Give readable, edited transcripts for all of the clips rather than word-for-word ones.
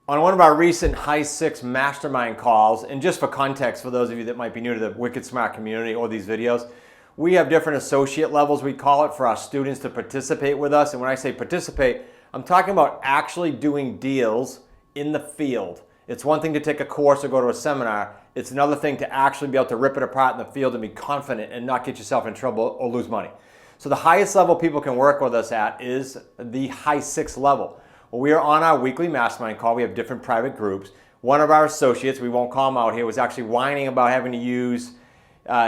On one of our recent High Six Mastermind calls, and just for context for those of you that might be new to the Wicked Smart community or these videos, we have different associate levels, we call it, for our students to participate with us. And when I say participate, I'm talking about actually doing deals in the field. It's one thing to take a course or go to a seminar. It's another thing to actually be able to rip it apart in the field and be confident and not get yourself in trouble or lose money. So the highest level people can work with us at is the High Six level. Well, we are on our weekly mastermind call. We have different private groups. One of our associates, we won't call him out here, was actually whining about having to use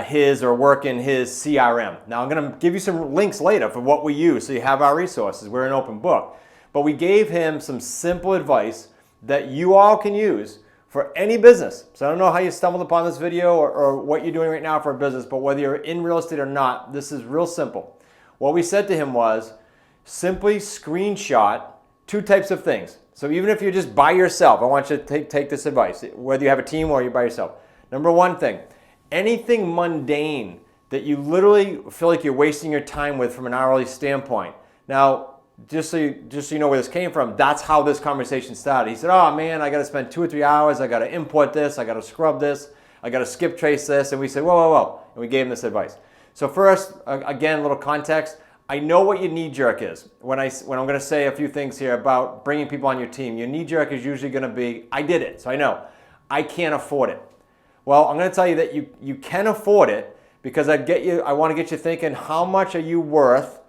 his or work in his CRM. Now I'm going to give you some links later for what we use so you have our resources. We're an open book. But we gave him some simple advice that you all can use for any business. So I don't know how you stumbled upon this video or what you're doing right now for a business, but whether you're in real estate or not, this is real simple. What we said to him was simply screenshot two types of things. So even if you're just by yourself, I want you to take this advice, whether you have a team or you're by yourself. Number one thing, anything mundane that you literally feel like you're wasting your time with from an hourly standpoint. Now, just so you know where this came from, that's how this conversation started. He said, oh man, I got to spend 2 or 3 hours, I got to import this, I got to scrub this, I got to skip trace this. And we said, whoa. And we gave him this advice. So first, again, a little context. I know what your knee jerk is. When I'm going to say a few things here about bringing people on your team, your knee jerk is usually going to be, I did it, so I know. I can't afford it. Well, I'm going to tell you that you can afford it because I want to get you thinking, how much are you worth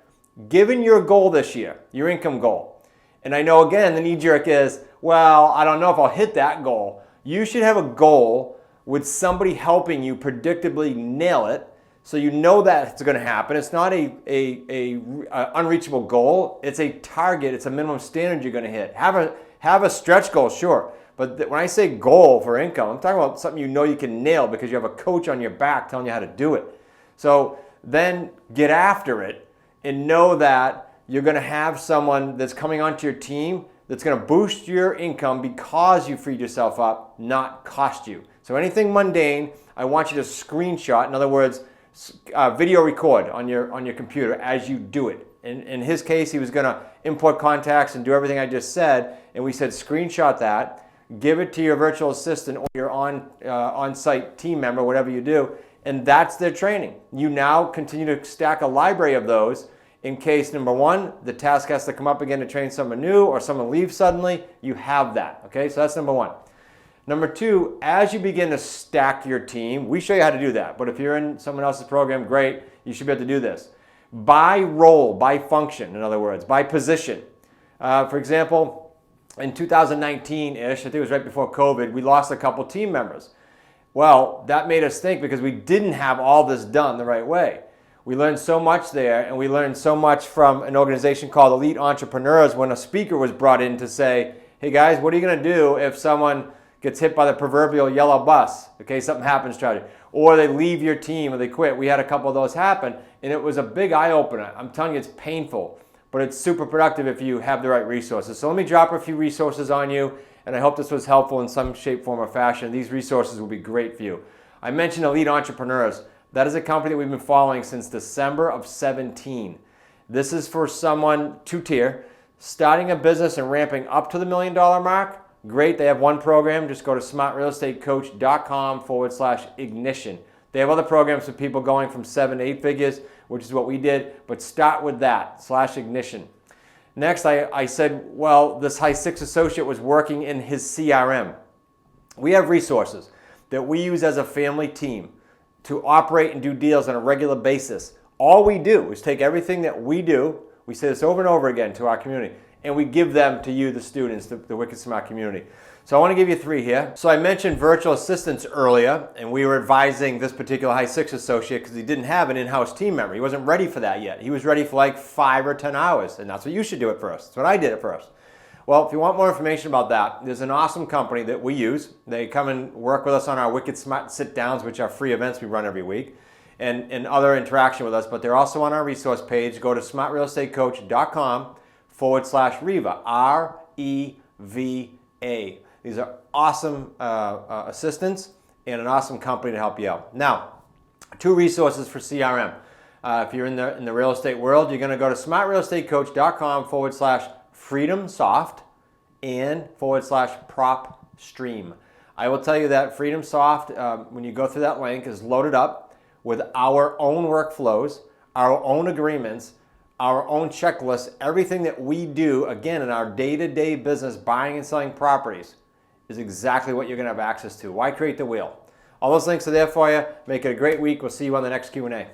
given your goal this year, your income goal? And I know, again, the knee jerk is, well, I don't know if I'll hit that goal. You should have a goal with somebody helping you predictably nail it, so you know that it's going to happen. It's not a unreachable goal. It's a target. It's a minimum standard you're going to hit. Have a stretch goal, sure. But when I say goal for income, I'm talking about something you know you can nail because you have a coach on your back telling you how to do it. So then get after it and know that you're going to have someone that's coming onto your team that's going to boost your income because you freed yourself up, not cost you. So anything mundane, I want you to screenshot. In other words, video record on your computer as you do it. In his case, he was going to import contacts and do everything I just said, and we said screenshot that, give it to your virtual assistant or your on-site team member, whatever you do, and that's their training. You now continue to stack a library of those in case, number one, the task has to come up again to train someone new or someone leaves suddenly. You have that, okay? So that's number one. Number two, as you begin to stack your team, we show you how to do that. But if you're in someone else's program, great, you should be able to do this. By role, by function, in other words, by position. For example, in 2019-ish, I think it was right before COVID, we lost a couple team members. Well, that made us think because we didn't have all this done the right way. We learned so much there, and we learned so much from an organization called Elite Entrepreneurs when a speaker was brought in to say, hey guys, what are you going to do if someone gets hit by the proverbial yellow bus, okay, something happens tragic, or they leave your team or they quit. We had a couple of those happen, and it was a big eye-opener. I'm telling you, it's painful, but it's super productive if you have the right resources. So let me drop a few resources on you, and I hope this was helpful in some shape, form, or fashion. These resources will be great for you. I mentioned Elite Entrepreneurs. That is a company that we've been following since December of 17. This is for someone, two-tier, starting a business and ramping up to the $1 million mark. Great, they have one program. Just go to smartrealestatecoach.com/ignition. They have other programs for people going from 7 to 8 figures, which is what we did, but start with that, /ignition. Next, I said, well, this High Six associate was working in his CRM. We have resources that we use as a family team to operate and do deals on a regular basis. All we do is take everything that we do, we say this over and over again to our community, and we give them to you, the students, the Wicked Smart community. So I want to give you 3 here. So I mentioned virtual assistants earlier, and we were advising this particular High Six associate because he didn't have an in-house team member. He wasn't ready for that yet. He was ready for like 5 or 10 hours, and that's what you should do at first. That's what I did at first. Well, if you want more information about that, there's an awesome company that we use. They come and work with us on our Wicked Smart sit-downs, which are free events we run every week, and other interaction with us, but they're also on our resource page. Go to smartrealestatecoach.com/Reva, REVA. These are awesome assistants and an awesome company to help you out. Now, 2 resources for CRM. If you're in the real estate world, you're going to go to smartrealestatecoach.com/freedomsoft, and /prop stream. I will tell you that Freedom Soft, when you go through that link, is loaded up with our own workflows, our own agreements, our own checklists, everything that we do, again, in our day-to-day business, buying and selling properties, is exactly what you're going to have access to. Why create the wheel? All those links are there for you. Make it a great week. We'll see you on the next Q&A.